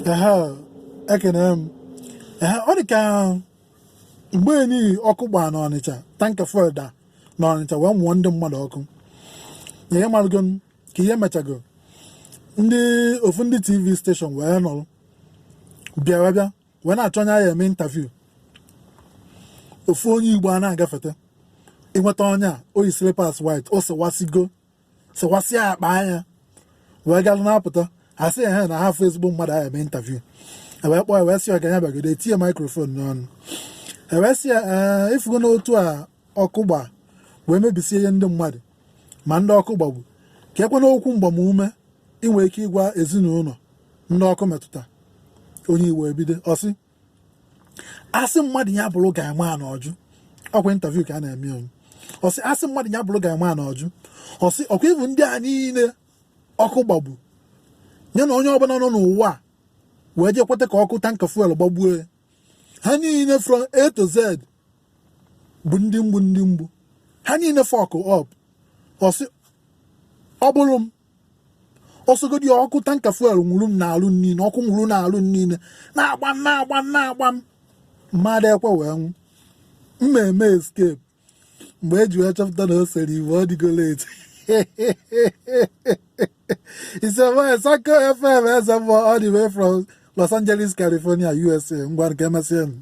ekene m ọ dị ka mgbe niile ọkụ gbaa n'Ọnịcha tanka fuel da n'Ọnịcha wee mụọ ndị mmadụ ọkụ na ihe marụgo ka ihe mechago ofu ndị TV steshọn wee nọrọ bịa wee na-achọ onye ya eme intaviu ofu onye Igbo a na-agafete ịnweta onye a oyi slippers white o sewasịa akpa anya wee galụ na-apụta asị ya na ha afọ ezigbo mmadụ a eme intaviu wee kpọọ wee sị ọganya bagide etinye maikrofon n'ọnụ wee sị ya ifugo n'otu a ọkụ gba wee mebisie ihe ndị mmadụ ma ndị ọkụ gbagbu ka ekwe n'okwu mgbamume inwe ike ịgwa ezinụlọ ndị ọkụ metụta onye Igbo ebido ọsị asị mmadụ ya bụrụ ga-ama a n'ọjụ ọkwa intaviu ka a na-eme onye ọsị asị mmadụ ya bụrụ ga-ama a n'ọjụ ọsị ọkwa ịbụ ndị a niile ọkụ gbagbu nye na onye ọbụla nọ n'ụwa wee jee kweta ka ọkụ tanka fuel gbagbuo ha niile from A to Z bụ ndị mgbu ha niile fọkụ ọp ọsị ọ bụrụ m ọsọgodi ọkụ tanka fuel nwụrụ m n'alụ niile ọkụ nwụrụ n'alụ niile na-agba m mmadụ ekwe wee nwụ mmemme escape mgbe eji wee chọpụta na o sere iwe ọ dịgo late Isako FM all the way from Los Angeles, California, USA. Ngwa nke emesịa m